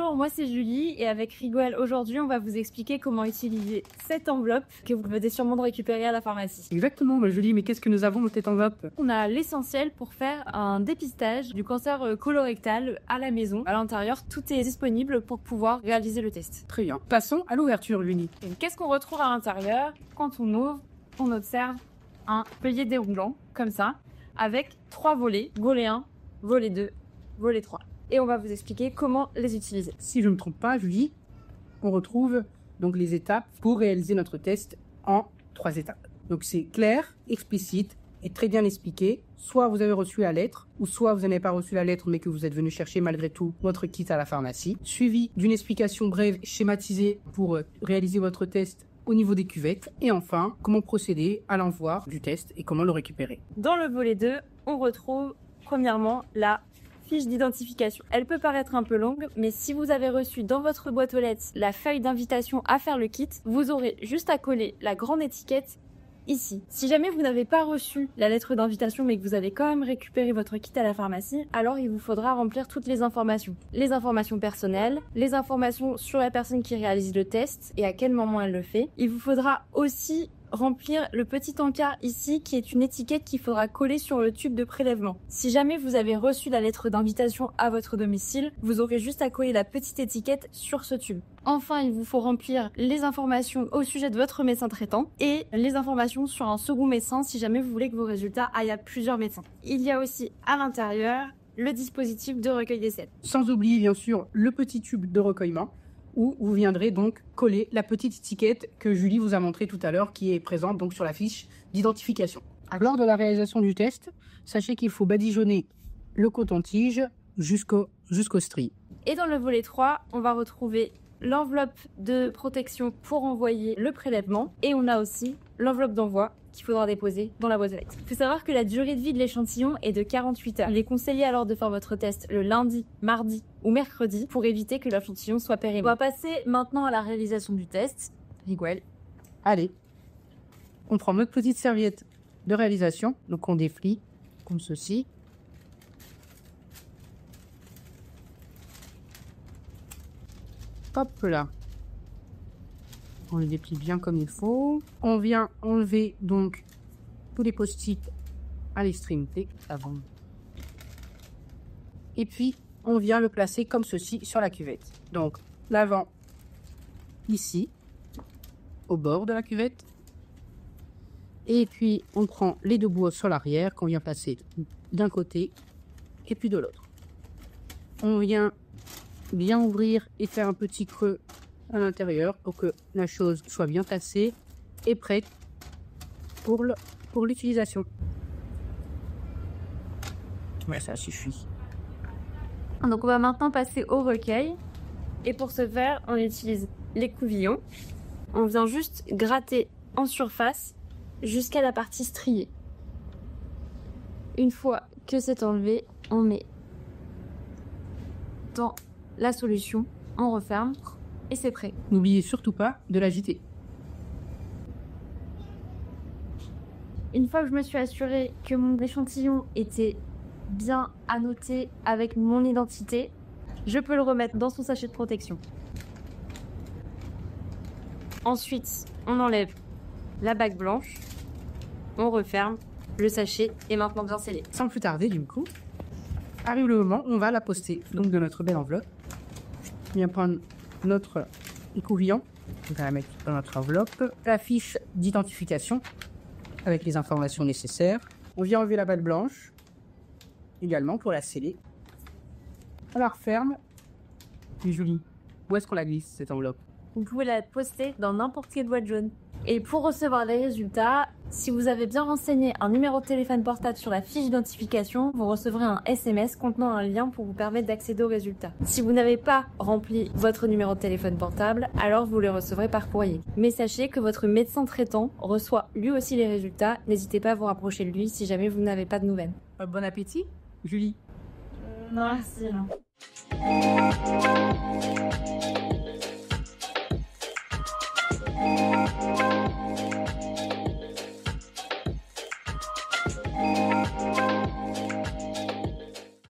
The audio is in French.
Bonjour, moi c'est Julie et avec Rigol, aujourd'hui on va vous expliquer comment utiliser cette enveloppe que vous venez sûrement de récupérer à la pharmacie. Exactement, Julie, mais qu'est-ce que nous avons dans cette enveloppe? On a l'essentiel pour faire un dépistage du cancer colorectal à la maison. À l'intérieur, tout est disponible pour pouvoir réaliser le test. Très bien. Passons à l'ouverture, Julie. Qu'est-ce qu'on retrouve à l'intérieur? Quand on ouvre, on observe un feuillet déroulant, comme ça, avec 3 volets. Volet 1, volet 2, volet 3. Et on va vous expliquer comment les utiliser. Si je ne me trompe pas, Julie, on retrouve donc les étapes pour réaliser notre test en 3 étapes. Donc c'est clair, explicite et très bien expliqué. Soit vous avez reçu la lettre, ou soit vous n'avez pas reçu la lettre mais que vous êtes venu chercher malgré tout votre kit à la pharmacie. Suivi d'une explication brève schématisée pour réaliser votre test au niveau des cuvettes. Et enfin, comment procéder à l'envoi du test et comment le récupérer. Dans le volet 2, on retrouve premièrement la fiche d'identification. Elle peut paraître un peu longue, mais si vous avez reçu dans votre boîte aux lettres la feuille d'invitation à faire le kit, vous aurez juste à coller la grande étiquette ici. Si jamais vous n'avez pas reçu la lettre d'invitation mais que vous avez quand même récupéré votre kit à la pharmacie, alors il vous faudra remplir toutes les informations. Les informations personnelles, les informations sur la personne qui réalise le test et à quel moment elle le fait. Il vous faudra aussi remplir le petit encart ici qui est une étiquette qu'il faudra coller sur le tube de prélèvement. Si jamais vous avez reçu la lettre d'invitation à votre domicile, vous aurez juste à coller la petite étiquette sur ce tube. Enfin, il vous faut remplir les informations au sujet de votre médecin traitant et les informations sur un second médecin si jamais vous voulez que vos résultats aillent à plusieurs médecins. Il y a aussi à l'intérieur le dispositif de recueil des selles. Sans oublier bien sûr le petit tube de recueillement où vous viendrez donc coller la petite étiquette que Julie vous a montré tout à l'heure qui est présente donc sur la fiche d'identification. Lors de la réalisation du test, sachez qu'il faut badigeonner le coton-tige jusqu'au strie. Et dans le volet 3, on va retrouver l'enveloppe de protection pour envoyer le prélèvement et on a aussi l'enveloppe d'envoi qu'il faudra déposer dans la boîte aux lettres. Il faut savoir que la durée de vie de l'échantillon est de 48 heures. Il est conseillé alors de faire votre test le lundi, mardi ou mercredi pour éviter que l'échantillon soit périmé. On va passer maintenant à la réalisation du test. Rigol. Allez, on prend notre petite serviette de réalisation, donc on déflie comme ceci. Hop là. On le déplie bien comme il faut. On vient enlever donc tous les post-it à l'extrémité avant. Et puis, on vient le placer comme ceci sur la cuvette. Donc, l'avant ici, au bord de la cuvette. Et puis, on prend les 2 bouts sur l'arrière qu'on vient placer d'un côté et puis de l'autre. On vient bien ouvrir et faire un petit creux à l'intérieur pour que la chose soit bien placée et prête pour l'utilisation. Ouais, ça suffit. Donc on va maintenant passer au recueil et pour ce faire on utilise les couvillons. On vient juste gratter en surface jusqu'à la partie striée. Une fois que c'est enlevé, on met dans la solution, on referme et c'est prêt. N'oubliez surtout pas de l'agiter. Une fois que je me suis assurée que mon échantillon était bien annoté avec mon identité, je peux le remettre dans son sachet de protection. Ensuite, on enlève la bague blanche, on referme, le sachet est maintenant bien scellé. Sans plus tarder, du coup, arrive le moment où on va la poster donc de notre belle enveloppe. On vient prendre notre couvillon, on va la mettre dans notre enveloppe, la fiche d'identification avec les informations nécessaires. On vient enlever la balle blanche également pour la sceller. On la referme. Et Julie, où est-ce qu'on la glisse cette enveloppe? Vous pouvez la poster dans n'importe quelle boîte jaune. Et pour recevoir les résultats, si vous avez bien renseigné un numéro de téléphone portable sur la fiche d'identification, vous recevrez un SMS contenant un lien pour vous permettre d'accéder aux résultats. Si vous n'avez pas rempli votre numéro de téléphone portable, alors vous les recevrez par courrier. Mais sachez que votre médecin traitant reçoit lui aussi les résultats. N'hésitez pas à vous rapprocher de lui si jamais vous n'avez pas de nouvelles. Bon appétit, Julie. Non, merci. Non.